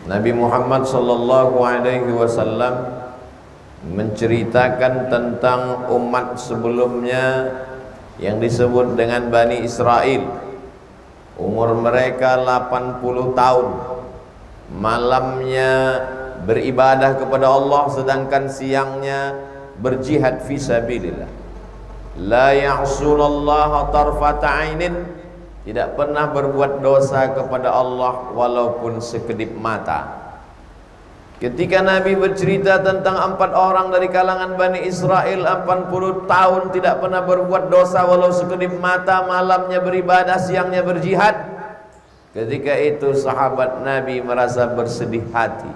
Nabi Muhammad sallallahu alaihi wasallam menceritakan tentang umat sebelumnya yang disebut dengan Bani Israel. Umur mereka 80 tahun. Malamnya beribadah kepada Allah, sedangkan siangnya berjihad fisabilillah. La ya'sunallaha tarfata 'ainin, tidak pernah berbuat dosa kepada Allah walaupun sekedip mata. Ketika Nabi bercerita tentang 4 orang dari kalangan Bani Israel 80 tahun tidak pernah berbuat dosa walau sekedip mata, malamnya beribadah, siangnya berjihad. Ketika itu sahabat Nabi merasa bersedih hati.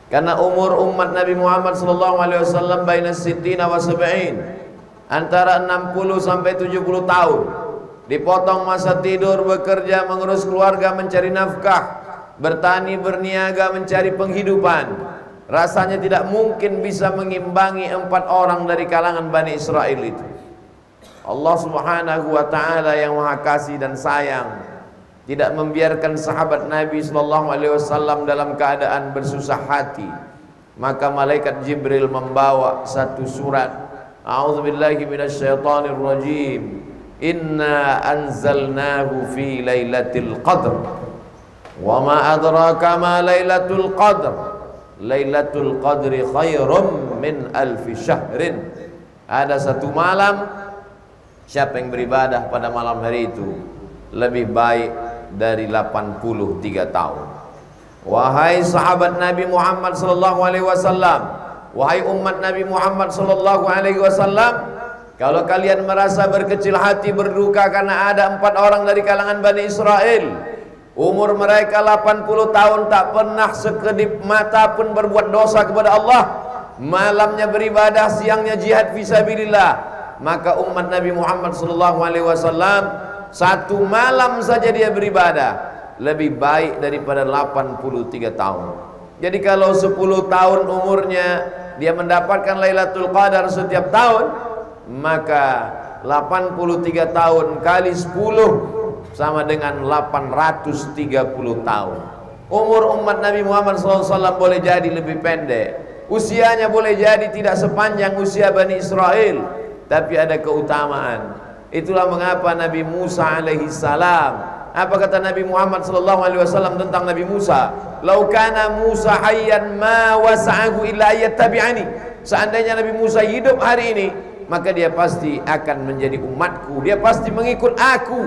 Karena umur umat Nabi Muhammad SAW baina sittina wa sab'in, antara 60 sampai 70 tahun. Dipotong masa tidur, bekerja, mengurus keluarga, mencari nafkah, bertani, berniaga, mencari penghidupan. Rasanya tidak mungkin bisa mengimbangi 4 orang dari kalangan Bani Israel itu. Allah Subhanahu wa ta'ala yang Maha Kasih dan Sayang tidak membiarkan sahabat Nabi SAW dalam keadaan bersusah hati. Maka malaikat Jibril membawa satu surat, A'udzubillahi minasyaitonir rajim, Inna anzalnahu fi lailatul qadr wa ma adraka ma lailatul qadr, lailatul qadri khairum min alfi syahrin. Ada satu malam, siapa yang beribadah pada malam hari itu lebih baik dari 83 tahun. Wahai sahabat Nabi Muhammad sallallahu alaihi wasallam, wahai umat Nabi Muhammad sallallahu alaihi wasallam, kalau kalian merasa berkecil hati, berduka karena ada 4 orang dari kalangan Bani Israel, umur mereka 80 tahun tak pernah sekedip mata pun berbuat dosa kepada Allah, malamnya beribadah, siangnya jihad fisabilillah, maka umat Nabi Muhammad SAW satu malam saja dia beribadah lebih baik daripada 83 tahun. Jadi kalau 10 tahun umurnya dia mendapatkan Lailatul Qadar setiap tahun, maka 83 tahun kali 10 sama dengan 830 tahun. Umur umat Nabi Muhammad SAW boleh jadi lebih pendek, usianya boleh jadi tidak sepanjang usia Bani Israel, tapi ada keutamaan. Itulah mengapa Nabi Musa alaihi salam, apa kata Nabi Muhammad SAW tentang Nabi Musa? Lau kana Musa hayyan ma wasa'ahu illa yattabi'ani. Seandainya Nabi Musa hidup hari ini, maka dia pasti akan menjadi umatku, dia pasti mengikut aku.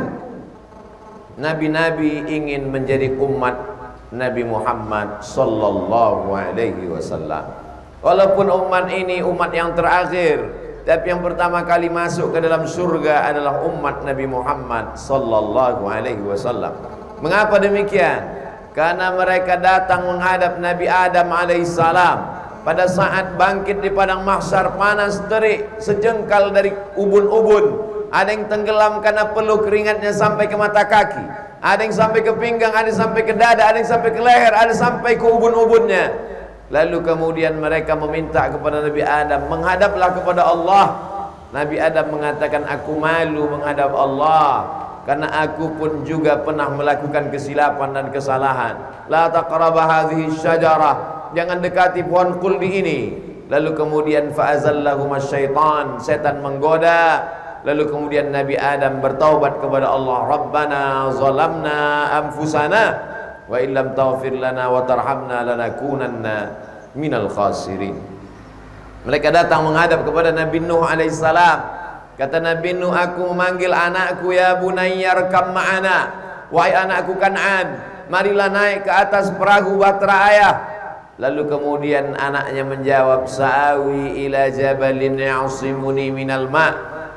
Nabi-nabi ingin menjadi umat Nabi Muhammad sallallahu alaihi wasallam. Walaupun umat ini umat yang terakhir, tapi yang pertama kali masuk ke dalam surga adalah umat Nabi Muhammad sallallahu alaihi wasallam. Mengapa demikian? Karena mereka datang menghadap Nabi Adam alaihissalam pada saat bangkit di padang mahsyar, panas terik sejengkal dari ubun-ubun. Ada yang tenggelam karena peluh keringatnya sampai ke mata kaki, ada yang sampai ke pinggang, ada yang sampai ke dada, ada yang sampai ke leher, ada sampai ke ubun-ubunnya. Lalu kemudian mereka meminta kepada Nabi Adam, menghadaplah kepada Allah. Nabi Adam mengatakan, aku malu menghadap Allah karena aku pun juga pernah melakukan kesilapan dan kesalahan. La taqraba hadhihi syajarah, jangan dekati pohon kuldi ini. Lalu kemudian fa'azallahuma syaitan, setan menggoda. Lalu kemudian Nabi Adam bertaubat kepada Allah, Rabbana zalamna anfusana wa illam taghfir lana wa tarhamna lanakunanna minal khasirin. Mereka datang menghadap kepada Nabi Nuh alaihissalam. Kata Nabi Nuh, aku memanggil anakku, ya bunayya arkam ma'ana, wahai anakku Kan'an, marilah naik ke atas perahu bahtera ayah. Lalu kemudian anaknya menjawab, sa'awi ila jabalin ya'simuni minal ma',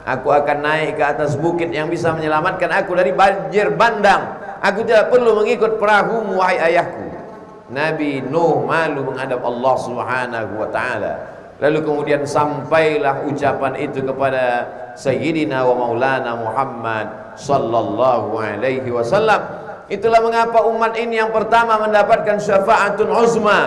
aku akan naik ke atas bukit yang bisa menyelamatkan aku dari banjir bandang. Aku tidak perlu mengikut perahumu, wahai ayahku. Nabi Nuh malu menghadap Allah Subhanahu wa ta'ala. Lalu kemudian sampailah ucapan itu kepada Sayyidina wa Maulana Muhammad sallallahu alaihi wasallam. Itulah mengapa umat ini yang pertama mendapatkan syafa'atun uzma.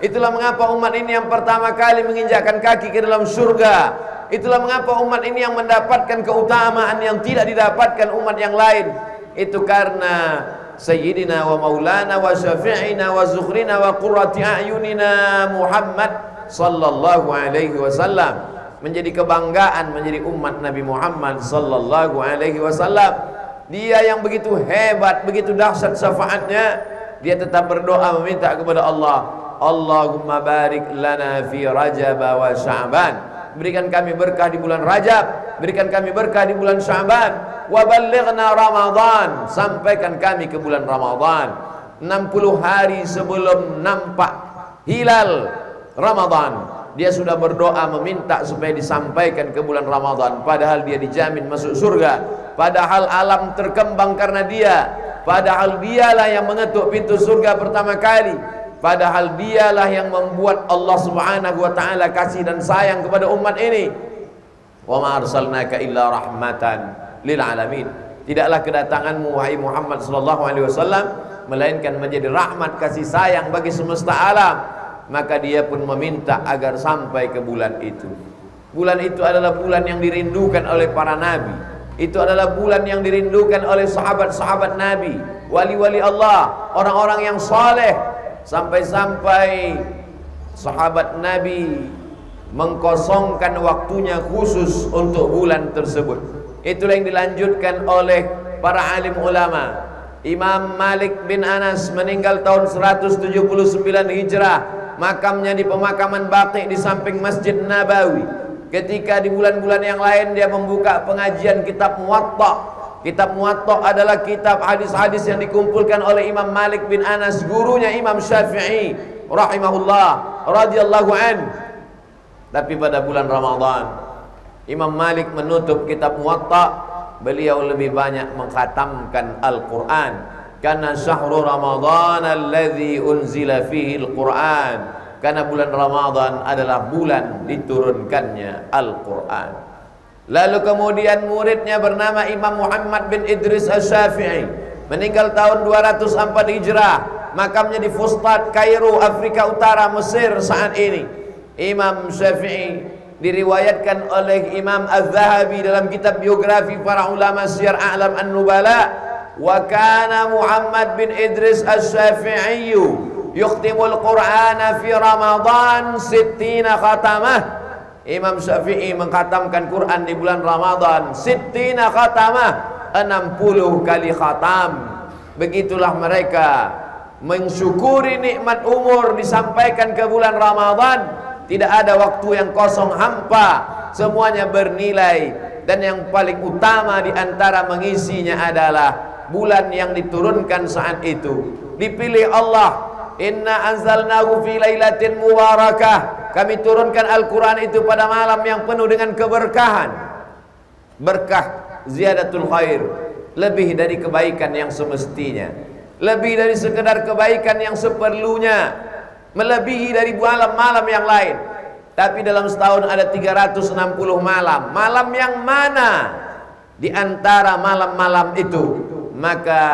Itulah mengapa umat ini yang pertama kali menginjakkan kaki ke dalam surga. Itulah mengapa umat ini yang mendapatkan keutamaan yang tidak didapatkan umat yang lain. Itu karena sayyidina wa maulana wa syafi'ina wa zukhrina wa qurrati a'yunina Muhammad sallallahu alaihi wasallam. Menjadi kebanggaan menjadi umat Nabi Muhammad sallallahu alaihi wasallam. Dia yang begitu hebat, begitu dahsyat syafaatnya, dia tetap berdoa meminta kepada Allah, Allahumma barik lana fi Rajab wa Sya'ban. Berikan kami berkah di bulan Rajab, berikan kami berkah di bulan Sya'ban, wa ballighna Ramadan, sampaikan kami ke bulan Ramadan. 60 hari sebelum nampak hilal Ramadan, dia sudah berdoa meminta supaya disampaikan ke bulan Ramadan, padahal dia dijamin masuk surga, padahal alam terkembang karena dia, padahal dialah yang mengetuk pintu surga pertama kali, padahal dialah yang membuat Allah Subhanahu wa taala kasih dan sayang kepada umat ini. Wa ma arsalnaka illa rahmatan lil alamin. Tidaklah kedatanganmu wahai Muhammad sallallahu alaihi wasallam melainkan menjadi rahmat kasih sayang bagi semesta alam. Maka dia pun meminta agar sampai ke bulan itu. Bulan itu adalah bulan yang dirindukan oleh para nabi. Itu adalah bulan yang dirindukan oleh sahabat-sahabat Nabi, wali-wali Allah, orang-orang yang saleh. Sampai-sampai sahabat Nabi mengkosongkan waktunya khusus untuk bulan tersebut. Itulah yang dilanjutkan oleh para alim ulama. Imam Malik bin Anas meninggal tahun 179 Hijrah. Makamnya di pemakaman Baqi di samping Masjid Nabawi. Ketika di bulan-bulan yang lain dia membuka pengajian kitab Muwatta. Kitab Muwatta adalah kitab hadis-hadis yang dikumpulkan oleh Imam Malik bin Anas, gurunya Imam Syafi'i rahimahullah radhiyallahu an. Tapi pada bulan Ramadan Imam Malik menutup kitab Muwatta, beliau lebih banyak mengkhatamkan Al-Quran. Karena syahrul Ramadan alladzi unzila fihi Al-Quran, karena bulan Ramadan adalah bulan diturunkannya Al-Quran. Lalu kemudian muridnya bernama Imam Muhammad bin Idris Asy-Syafi'i, meninggal tahun 204 Hijrah. Makamnya di Fustat, Kairo, Afrika Utara, Mesir saat ini. Imam Syafi'i diriwayatkan oleh Imam Az-Zahabi dalam kitab biografi para ulama Syiar A'lam An-Nubala, wa kana Muhammad bin Idris Asy-Syafi'i yukhtimul Qur'ana fi Ramadan 60 khatamah. Imam Syafi'i mengkhatamkan Quran di bulan Ramadan 60 khatamah, 60 kali khatam. Begitulah mereka mensyukuri nikmat umur disampaikan ke bulan Ramadan. Tidak ada waktu yang kosong hampa, semuanya bernilai. Dan yang paling utama di antara mengisinya adalah bulan yang diturunkan saat itu. Dipilih Allah, inna anzalnahu fi lailatin mubarakah. Kami turunkan Al-Quran itu pada malam yang penuh dengan keberkahan. Berkah ziyadatul khair, lebih dari kebaikan yang semestinya, lebih dari sekedar kebaikan yang seperlunya, melebihi dari malam-malam yang lain. Tapi dalam setahun ada 360 malam. Malam yang mana di antara malam-malam itu maka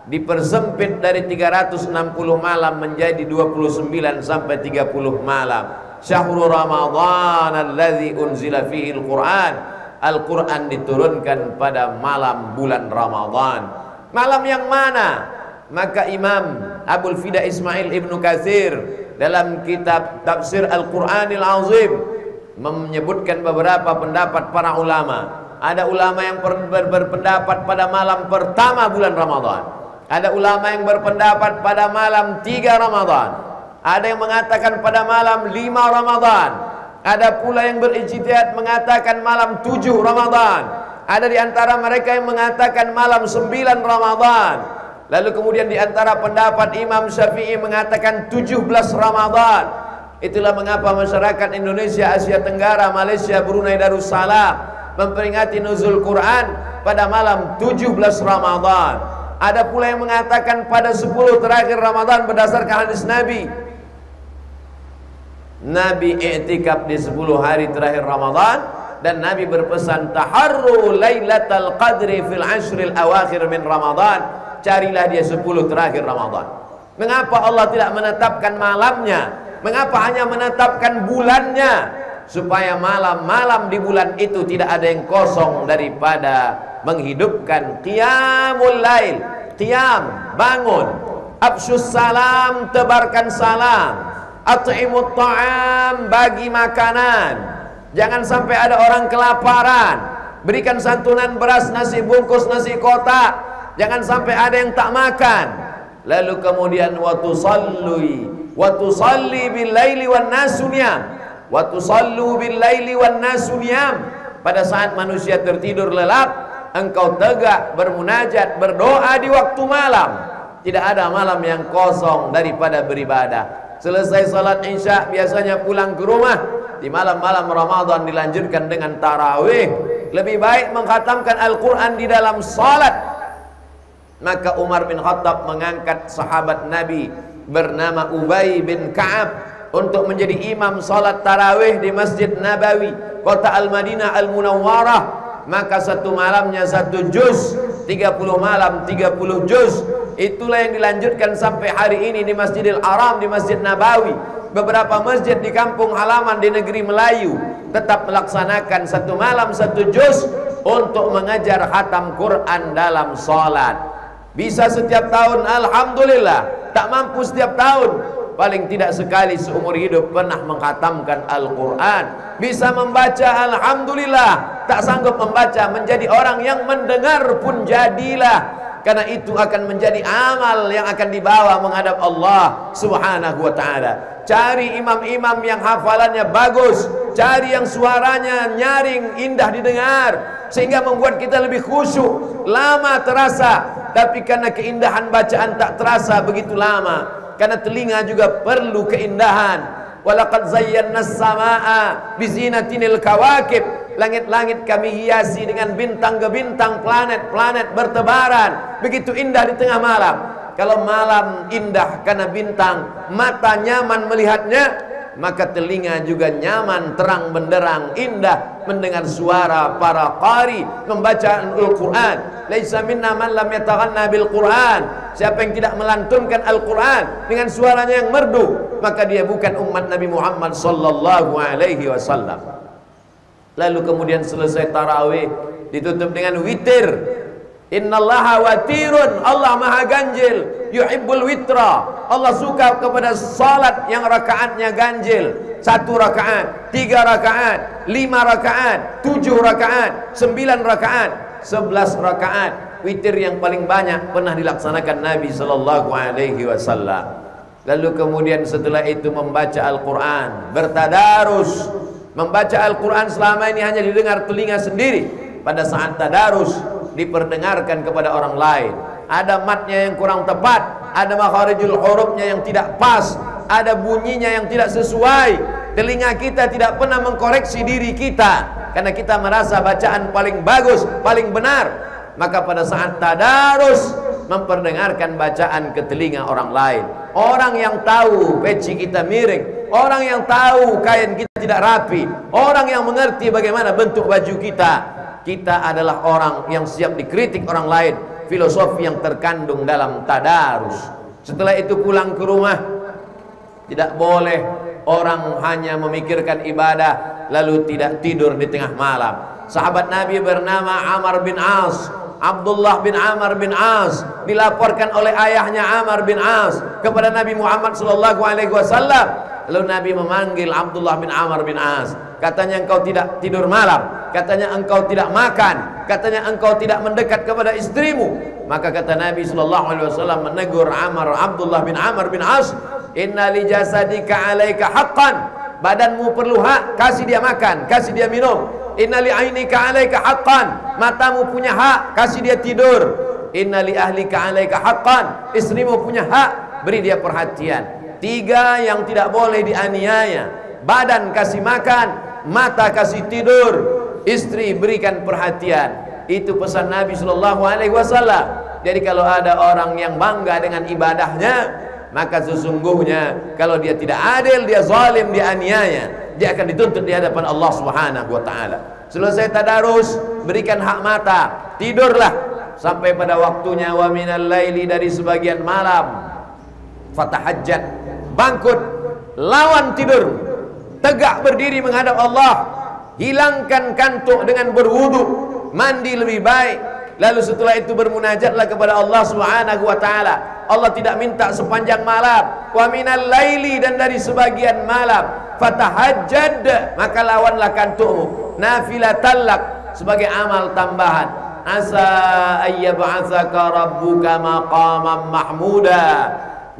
dipersempit dari 360 malam menjadi 29 sampai 30 malam. Syahrul Ramadan alladzi unzila fihi Al-Quran. Al-Quran diturunkan pada malam bulan Ramadan. Malam yang mana? Maka Imam Abul Fida Ismail Ibnu Katsir dalam kitab Tafsir Al-Quranil Azim menyebutkan beberapa pendapat para ulama. Ada ulama yang berpendapat pada malam pertama bulan Ramadan. Ada ulama yang berpendapat pada malam 3 Ramadan. Ada yang mengatakan pada malam 5 Ramadan. Ada pula yang berijtihad mengatakan malam 7 Ramadan. Ada di antara mereka yang mengatakan malam 9 Ramadan. Lalu kemudian di antara pendapat Imam Syafi'i mengatakan 17 Ramadan. Itulah mengapa masyarakat Indonesia, Asia Tenggara, Malaysia, Brunei Darussalam memperingati nuzul Quran pada malam 17 Ramadan. Ada pula yang mengatakan pada 10 terakhir Ramadan berdasarkan hadis Nabi. Nabi i'tikaf di 10 hari terakhir Ramadan, dan Nabi berpesan taharru lailatul qadri fil ashril awakhir min Ramadan. Carilah dia 10 terakhir Ramadan. Mengapa Allah tidak menetapkan malamnya? Mengapa hanya menetapkan bulannya? Supaya malam-malam di bulan itu tidak ada yang kosong daripada menghidupkan qiyamul lail, qiyam, bangun, afsyus salam, tebarkan salam, at'imut ta'am, bagi makanan, jangan sampai ada orang kelaparan, berikan santunan beras, nasi bungkus, nasi kotak, jangan sampai ada yang tak makan. Lalu kemudian wa tusalli bil laili wan nasu niyam, wa tusallu bil laili wan nasu niyam. Pada saat manusia tertidur lelap, engkau tegak bermunajat, berdoa di waktu malam. Tidak ada malam yang kosong daripada beribadah. Selesai salat Isya biasanya pulang ke rumah. Di malam-malam Ramadan dilanjutkan dengan tarawih. Lebih baik mengkhatamkan Al-Quran di dalam salat. Maka Umar bin Khattab mengangkat sahabat Nabi bernama Ubay bin Ka'ab untuk menjadi imam salat tarawih di Masjid Nabawi, kota Al-Madinah Al-Munawwarah. Maka satu malamnya 1 juz, 30 malam 30 juz. Itulah yang dilanjutkan sampai hari ini di Masjidil Haram, di Masjid Nabawi. Beberapa masjid di kampung halaman di negeri Melayu tetap melaksanakan 1 malam 1 juz untuk mengajar khatam Quran dalam salat. Bisa setiap tahun, alhamdulillah. Tak mampu setiap tahun, paling tidak sekali seumur hidup pernah mengkhatamkan Al-Quran. Bisa membaca, alhamdulillah. Tak sanggup membaca, menjadi orang yang mendengar pun jadilah. Karena itu akan menjadi amal yang akan dibawa menghadap Allah Subhanahu wa ta'ala. Cari imam-imam yang hafalannya bagus, cari yang suaranya nyaring, indah didengar, sehingga membuat kita lebih khusyuk. Lama terasa, tapi karena keindahan bacaan tak terasa begitu lama. Karena telinga juga perlu keindahan. Walaqad zayyana as-samaa'a bizinatinil kawakib. Langit-langit kami hiasi dengan bintang ke bintang, planet-planet bertebaran. Begitu indah di tengah malam. Kalau malam indah karena bintang, mata nyaman melihatnya, maka telinga juga nyaman, terang benderang, indah mendengar suara para qari membaca Al-Quran. Laisa minna man lam yataghanna bil Quran. Siapa yang tidak melantunkan Al-Quran dengan suaranya yang merdu, maka dia bukan umat Nabi Muhammad sallallahu alaihi wasallam. Lalu kemudian selesai tarawih ditutup dengan witir. Innallaha watirun, Allah maha ganjil, yuhibbul witra. Allah suka kepada salat yang rakaatnya ganjil. 1 rakaat, 3 rakaat, 5 rakaat, 7 rakaat, 9 rakaat, 11 rakaat. Witir yang paling banyak pernah dilaksanakan Nabi sallallahu alaihi wasallam. Lalu kemudian setelah itu membaca Al-Quran, bertadarus. Membaca Al-Quran selama ini hanya didengar telinga sendiri. Pada saat tadarus diperdengarkan kepada orang lain. Ada matnya yang kurang tepat, ada makharijul hurufnya yang tidak pas, ada bunyinya yang tidak sesuai. Telinga kita tidak pernah mengkoreksi diri kita, karena kita merasa bacaan paling bagus, paling benar. Maka pada saat tadarus memperdengarkan bacaan ke telinga orang lain. Orang yang tahu peci kita miring, orang yang tahu kain kita tidak rapi, orang yang mengerti bagaimana bentuk baju kita. Kita adalah orang yang siap dikritik orang lain. Filosofi yang terkandung dalam tadarus. Setelah itu pulang ke rumah, tidak boleh orang hanya memikirkan ibadah lalu tidak tidur di tengah malam. Sahabat Nabi bernama Amr bin As, Abdullah bin Amr bin As, dilaporkan oleh ayahnya Amr bin As kepada Nabi Muhammad sallallahu alaihi wasallam. Lalu Nabi memanggil Abdullah bin Amr bin As. Katanya engkau tidak tidur malam, katanya engkau tidak makan, katanya engkau tidak mendekat kepada istrimu. Maka kata Nabi sallallahu alaihi wasallam menegur Abdullah bin Amr bin As, "Inna li jasadika 'alaika haqqan." Badanmu perlu hak, kasih dia makan, kasih dia minum. Inna li 'ainika 'alaika haqqan. Matamu punya hak, kasih dia tidur. Inna li ahlika 'alaika haqqan. Istrimu punya hak, beri dia perhatian. 3 yang tidak boleh dianiaya. Badan kasih makan, mata kasih tidur, istri berikan perhatian. Itu pesan Nabi sallallahu alaihi wasallam. Jadi kalau ada orang yang bangga dengan ibadahnya, maka sesungguhnya kalau dia tidak adil, dia zalim, dia aniaya, dia akan dituntut di hadapan Allah Subhanahu wa taala. Selesai tadarus, berikan hak mata, tidurlah sampai pada waktunya. Wa minal laili, dari sebagian malam, fatahajjat, bangkit, lawan tidur, tegak berdiri menghadap Allah. Hilangkan kantuk dengan berwudu, mandi lebih baik, Lalu setelah itu bermunajatlah kepada Allah Subhanahu wa taala. Allah tidak minta sepanjang malam. Wa minal laili, dan dari sebagian malam. Fatahajjad, maka lawanlah kantukmu. Nafilatan lak, sebagai amal tambahan. Asa ayyab'atsaka rabbuka maqaman mahmuda.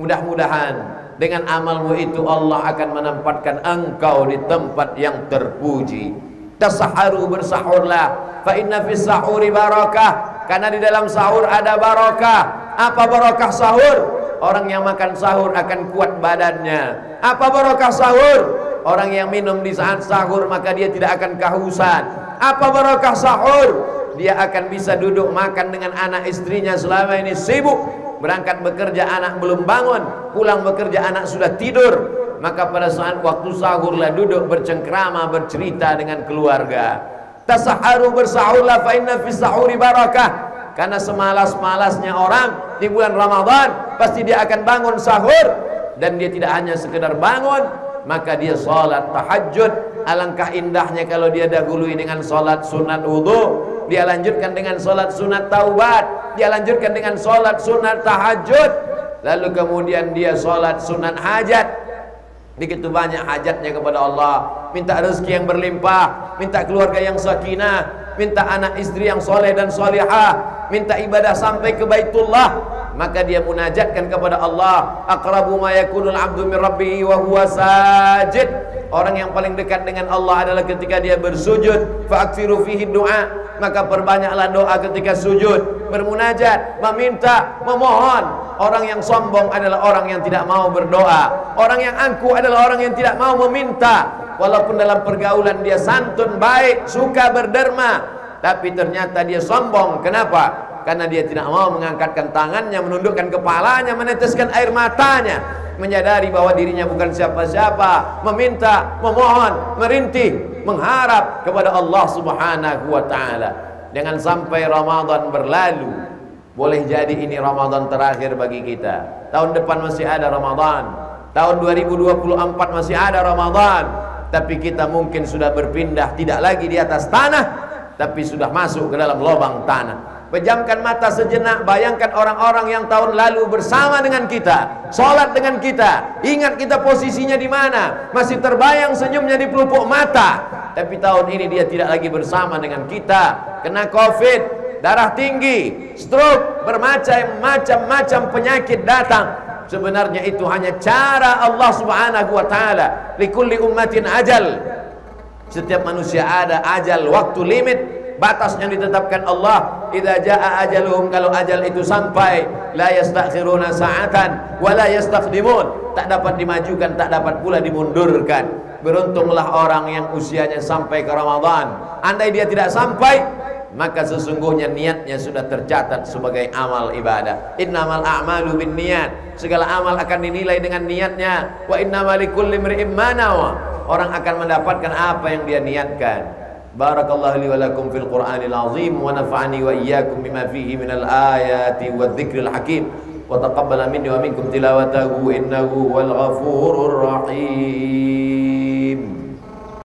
Mudah-mudahan dengan amalmu itu Allah akan menempatkan engkau di tempat yang terpuji. Tasaharu, bersahurlah. Fa inna fis sahuri barakah, karena di dalam sahur ada barakah. Apa barakah sahur? Orang yang makan sahur akan kuat badannya. Apa barakah sahur? Orang yang minum di saat sahur maka dia tidak akan kehausan. Apa barakah sahur? Dia akan bisa duduk makan dengan anak istrinya selama ini sibuk. Berangkat bekerja anak belum bangun, pulang bekerja anak sudah tidur. Maka pada saat waktu sahurlah duduk bercengkrama, bercerita dengan keluarga. Tasaharu, bersahurlah, fa inna fis sahuri barakah. Karena semalas-malasnya orang di bulan Ramadan pasti dia akan bangun sahur. Dan dia tidak hanya sekedar bangun, maka dia salat tahajud. Alangkah indahnya kalau dia dahului dengan salat sunat wudu, dia lanjutkan dengan salat sunat taubat, dia lanjutkan dengan salat sunat tahajud, lalu kemudian dia salat sunat hajat. Begitu banyak hajatnya kepada Allah. Minta rezeki yang berlimpah, minta keluarga yang sakinah, minta anak istri yang soleh dan solihah, minta ibadah sampai ke Baitullah. Maka dia munajatkan kepada Allah. Aqrabu ma yakunul abdu min rabbihi wa huwa sajid. Orang yang paling dekat dengan Allah adalah ketika dia bersujud. Fa'aksiru fihi du'a, maka perbanyaklah doa ketika sujud, bermunajat, meminta, memohon. Orang yang sombong adalah orang yang tidak mau berdoa. Orang yang angkuh adalah orang yang tidak mau meminta. Walaupun dalam pergaulan dia santun, baik, suka berderma, tapi ternyata dia sombong. Kenapa? Karena dia tidak mau mengangkatkan tangannya, menundukkan kepalanya, meneteskan air matanya, menyadari bahwa dirinya bukan siapa-siapa, meminta, memohon, merintih, mengharap kepada Allah Subhanahu wa taala. Jangan sampai Ramadan berlalu. Boleh jadi ini Ramadan terakhir bagi kita. Tahun depan masih ada Ramadan. Tahun 2024 masih ada Ramadan. Tapi kita mungkin sudah berpindah, tidak lagi di atas tanah, tapi sudah masuk ke dalam lubang tanah. Pejamkan mata sejenak, bayangkan orang-orang yang tahun lalu bersama dengan kita, sholat dengan kita, ingat kita posisinya di mana, masih terbayang senyumnya di pelupuk mata. Tapi tahun ini dia tidak lagi bersama dengan kita, kena COVID, darah tinggi, stroke, bermacam-macam penyakit datang. Sebenarnya itu hanya cara Allah Subhanahu wa taala. Likulli ummatin ajal. Setiap manusia ada ajal, waktu limit, batas yang ditetapkan Allah. Idza jaa ajaluhum, kalau ajal itu sampai, la yastakhiruna sa'atan wa la yastaqdimun, tak dapat dimajukan, tak dapat pula dimundurkan. Beruntunglah orang yang usianya sampai ke Ramadan. Andai dia tidak sampai, maka sesungguhnya niatnya sudah tercatat sebagai amal ibadah. Innamal a'malu binniyat, segala amal akan dinilai dengan niatnya. Wa innamal likulli imri'in ma nawa, orang akan mendapatkan apa yang dia niatkan. Barakallahu li wa lakum fil Qur'anil azim, wa nafa'ani wa iyyakum bima fihi minal ayati wadh-dhikril hakim, wa taqabbala minni wa minkum tilawatahu innahu wal ghafurur rahim.